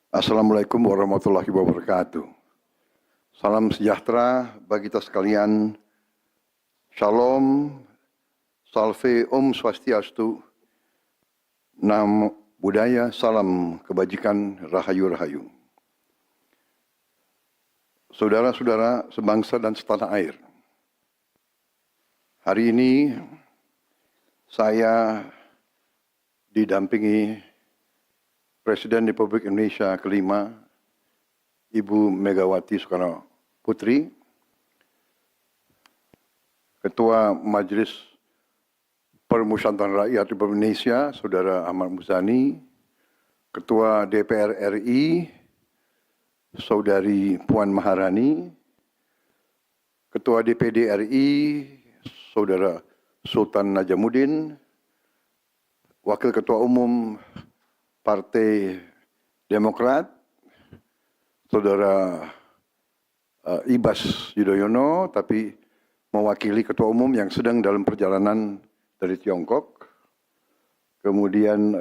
Assalamualaikum warahmatullahi wabarakatuh. Salam sejahtera bagi kita sekalian. Shalom, salve, om swastiastu, namo buddhaya, salam kebajikan, rahayu-rahayu. Saudara-saudara sebangsa dan setanah air. Hari ini saya didampingi Presiden Republik Indonesia kelima, Ibu Megawati Soekarno Putri, Ketua Majelis Permusyawaratan Rakyat Republik Indonesia, Saudara Ahmad Muzani, Ketua DPR RI, Saudari Puan Maharani, Ketua DPD RI, Saudara Sultan Najamuddin, Wakil Ketua Umum Partai Demokrat, Saudara Ibas Yudhoyono, tapi mewakili Ketua Umum yang sedang dalam perjalanan dari Tiongkok. Kemudian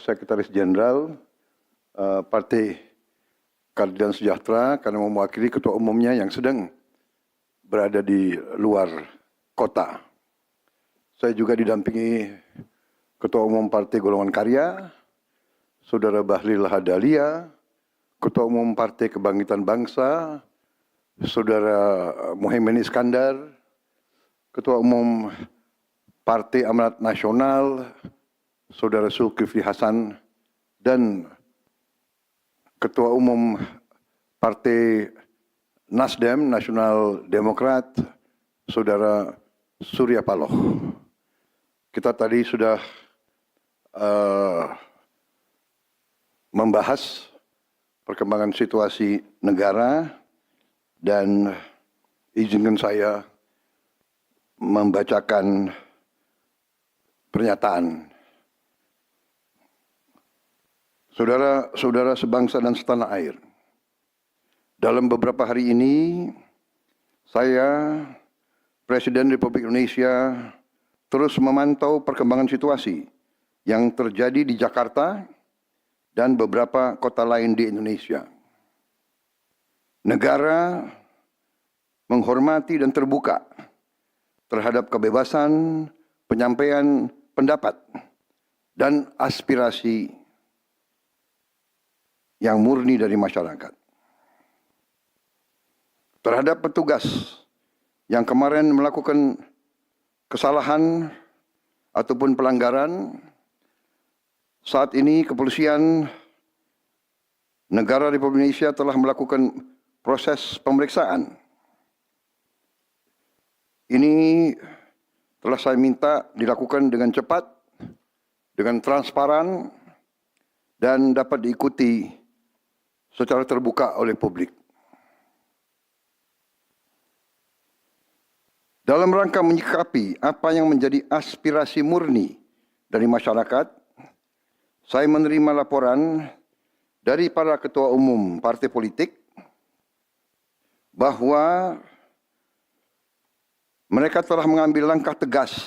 Sekretaris Jenderal Partai Keadilan Sejahtera karena mewakili Ketua Umumnya yang sedang berada di luar kota. Saya juga didampingi Ketua Umum Partai Golongan Karya, Saudara Bahlil Lahadalia, Ketua Umum Partai Kebangkitan Bangsa, Saudara Muhaimin Iskandar, Ketua Umum Partai Amanat Nasional, Saudara Zulkifli Hasan, dan Ketua Umum Partai Nasdem, Nasional Demokrat, Saudara Surya Paloh. Kita tadi sudah membahas perkembangan situasi negara dan izinkan saya membacakan pernyataan. Saudara-saudara sebangsa dan setanah air, dalam beberapa hari ini saya, Presiden Republik Indonesia, terus memantau perkembangan situasi yang terjadi di Jakarta dan beberapa kota lain di Indonesia. Negara menghormati dan terbuka terhadap kebebasan penyampaian pendapat dan aspirasi yang murni dari masyarakat. Terhadap petugas yang kemarin melakukan kesalahan ataupun pelanggaran, saat ini kepolisian negara Republik Indonesia telah melakukan proses pemeriksaan. Ini telah saya minta dilakukan dengan cepat, dengan transparan, dan dapat diikuti secara terbuka oleh publik. Dalam rangka menyikapi apa yang menjadi aspirasi murni dari masyarakat, saya menerima laporan dari para ketua umum partai politik bahwa mereka telah mengambil langkah tegas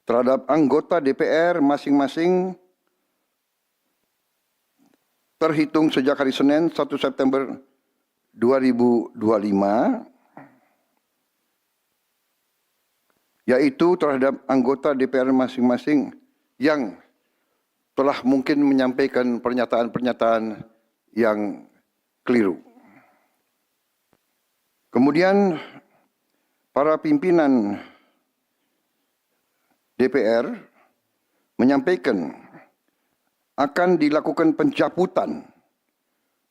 terhadap anggota DPR masing-masing terhitung sejak hari Senin 1 September 2025, yaitu terhadap anggota DPR masing-masing yang telah mungkin menyampaikan pernyataan-pernyataan yang keliru. Kemudian para pimpinan DPR menyampaikan akan dilakukan pencabutan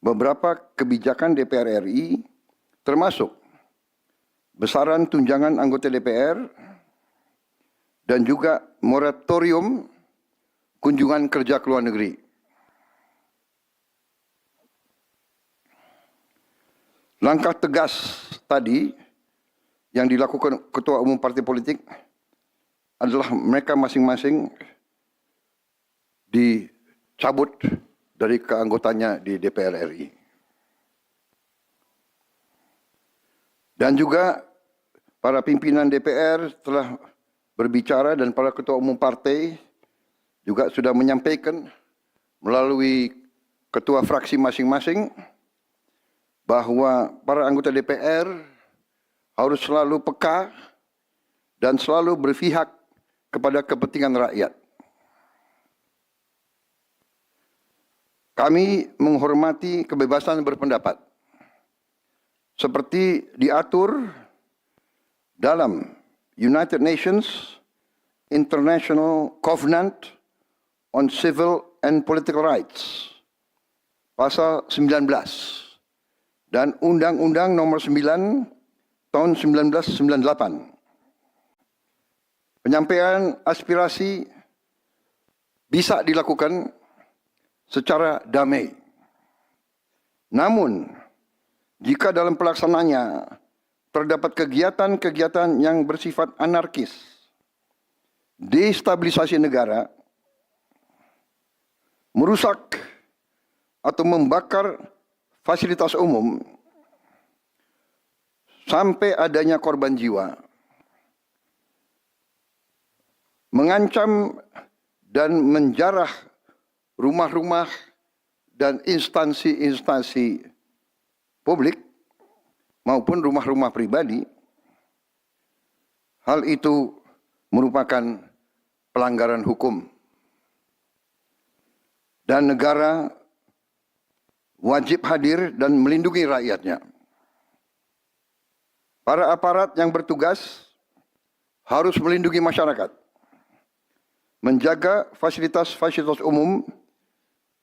beberapa kebijakan DPR RI, termasuk besaran tunjangan anggota DPR dan juga moratorium kunjungan kerja ke luar negeri. Langkah tegas tadi yang dilakukan ketua umum partai politik adalah mereka masing-masing dicabut dari keanggotanya di DPR RI. Dan juga para pimpinan DPR telah berbicara dan para ketua umum partai juga sudah menyampaikan melalui ketua fraksi masing-masing bahwa para anggota DPR harus selalu peka dan selalu berpihak kepada kepentingan rakyat. Kami menghormati kebebasan berpendapat seperti diatur dalam United Nations International Covenant on Civil and Political Rights, pasal 19, dan Undang-Undang Nomor 9 tahun 1998. Penyampaian aspirasi bisa dilakukan secara damai. Namun, jika dalam pelaksanaannya terdapat kegiatan-kegiatan yang bersifat anarkis, destabilisasi negara, merusak atau membakar fasilitas umum, sampai adanya korban jiwa, mengancam dan menjarah rumah-rumah dan instansi-instansi publik maupun rumah-rumah pribadi, hal itu merupakan pelanggaran hukum. Dan negara wajib hadir dan melindungi rakyatnya. Para aparat yang bertugas harus melindungi masyarakat, menjaga fasilitas-fasilitas umum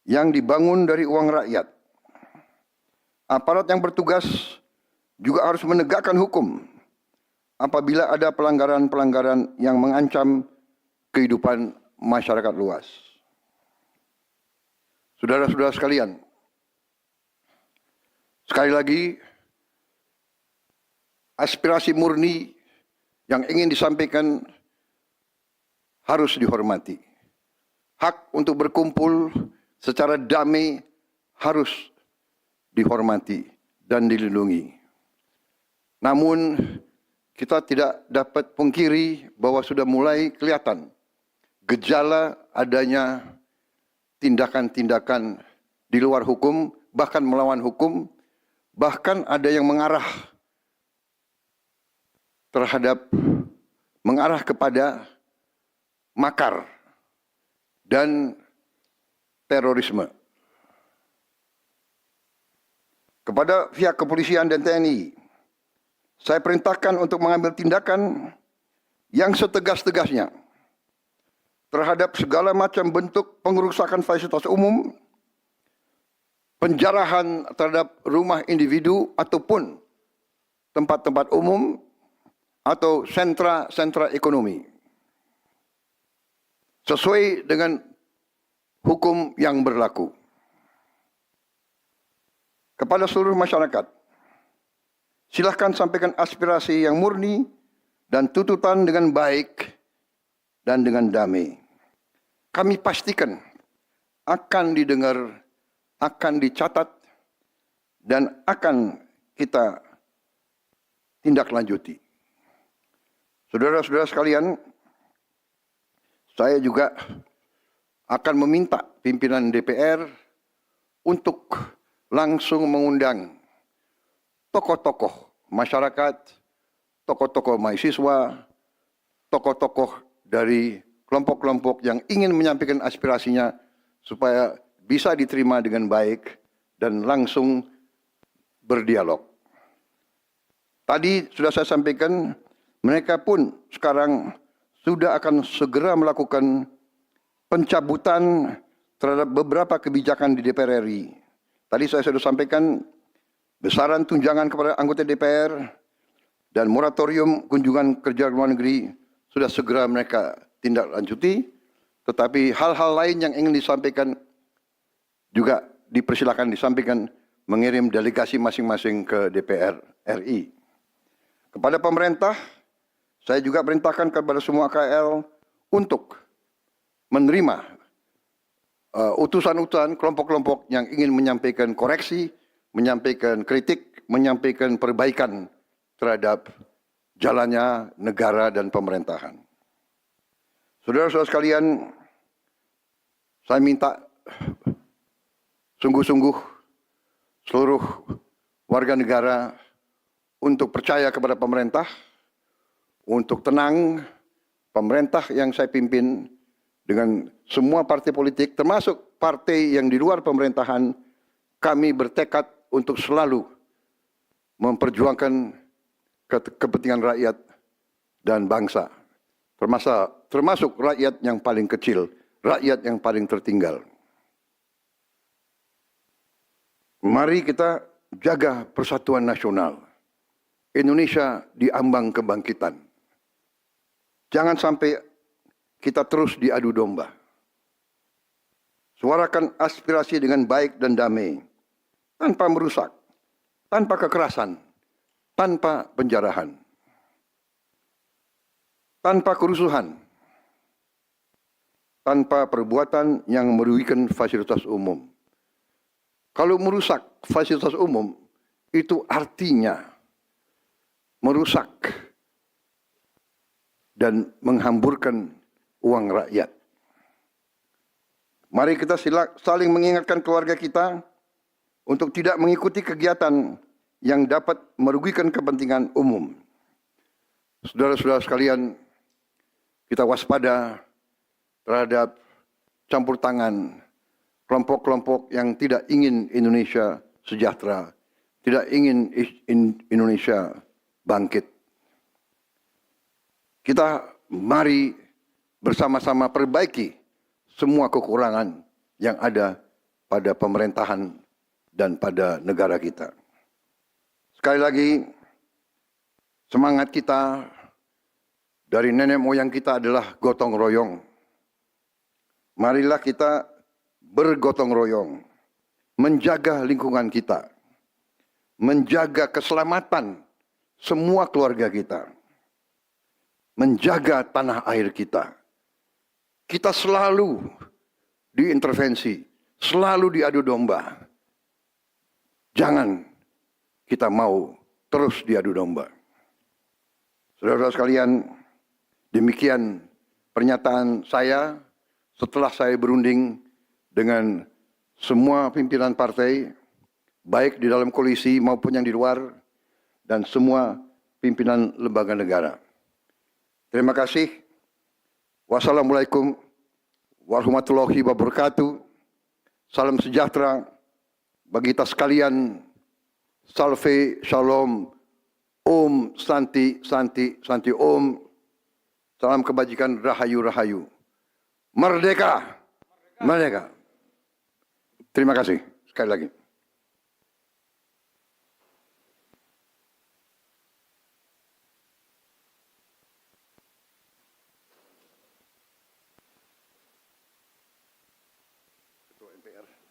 yang dibangun dari uang rakyat. Aparat yang bertugas juga harus menegakkan hukum apabila ada pelanggaran-pelanggaran yang mengancam kehidupan masyarakat luas. Saudara-saudara sekalian, sekali lagi, aspirasi murni yang ingin disampaikan harus dihormati. Hak untuk berkumpul secara damai harus dihormati dan dilindungi. Namun, kita tidak dapat pungkiri bahwa sudah mulai kelihatan gejala adanya tindakan-tindakan di luar hukum, bahkan melawan hukum, bahkan ada yang mengarah kepada makar dan terorisme. Kepada pihak kepolisian dan TNI, saya perintahkan untuk mengambil tindakan yang setegas-tegasnya terhadap segala macam bentuk pengerusakan fasilitas umum, penjarahan terhadap rumah individu ataupun tempat-tempat umum atau sentra-sentra ekonomi, sesuai dengan hukum yang berlaku. Kepada seluruh masyarakat, silakan sampaikan aspirasi yang murni dan tuntutan dengan baik dan dengan damai. Kami pastikan akan didengar, akan dicatat, dan akan kita tindak lanjuti. Saudara-saudara sekalian, saya juga akan meminta pimpinan DPR untuk langsung mengundang tokoh-tokoh masyarakat, tokoh-tokoh mahasiswa, tokoh-tokoh dari kelompok-kelompok yang ingin menyampaikan aspirasinya supaya bisa diterima dengan baik dan langsung berdialog. Tadi sudah saya sampaikan, mereka pun sekarang sudah akan segera melakukan pencabutan terhadap beberapa kebijakan di DPR RI. Tadi saya sudah sampaikan besaran tunjangan kepada anggota DPR dan moratorium kunjungan kerja luar negeri sudah segera mereka tindak lanjuti, tetapi hal-hal lain yang ingin disampaikan juga dipersilakan disampaikan mengirim delegasi masing-masing ke DPR RI. Kepada pemerintah, saya juga perintahkan kepada semua KL untuk menerima utusan-utusan kelompok-kelompok yang ingin menyampaikan koreksi, menyampaikan kritik, menyampaikan perbaikan terhadap jalannya negara dan pemerintahan. Saudara-saudara sekalian, saya minta sungguh-sungguh seluruh warga negara untuk percaya kepada pemerintah, untuk tenang, pemerintah yang saya pimpin dengan semua partai politik, termasuk partai yang di luar pemerintahan, kami bertekad untuk selalu memperjuangkan kepentingan rakyat dan bangsa, termasuk rakyat yang paling kecil, rakyat yang paling tertinggal. Mari kita jaga persatuan nasional. Indonesia di ambang kebangkitan. Jangan sampai kita terus diadu domba. Suarakan aspirasi dengan baik dan damai, tanpa merusak, tanpa kekerasan, tanpa penjarahan, tanpa kerusuhan, tanpa perbuatan yang merugikan fasilitas umum. Kalau merusak fasilitas umum, itu artinya merusak dan menghamburkan uang rakyat. Mari kita saling mengingatkan keluarga kita untuk tidak mengikuti kegiatan yang dapat merugikan kepentingan umum. Saudara-saudara sekalian, kita waspada terhadap campur tangan kelompok-kelompok yang tidak ingin Indonesia sejahtera, tidak ingin Indonesia bangkit. Kita mari bersama-sama perbaiki semua kekurangan yang ada pada pemerintahan dan pada negara kita. Sekali lagi, semangat kita dari nenek moyang kita adalah gotong royong. Marilah kita bergotong royong, menjaga lingkungan kita, menjaga keselamatan semua keluarga kita, menjaga tanah air kita. Kita selalu diintervensi, selalu diadu domba. Jangan kita mau terus diadu domba. Saudara-saudara sekalian, demikian pernyataan saya setelah saya berunding dengan semua pimpinan partai, baik di dalam koalisi maupun yang di luar, dan semua pimpinan lembaga negara. Terima kasih. Wassalamualaikum warahmatullahi wabarakatuh. Salam sejahtera bagi kita sekalian. Salve, shalom, om, santi, santi, santi, om. Salam kebajikan, rahayu, rahayu. Merdeka, merdeka. Terima kasih sekali lagi. Ketua MPR.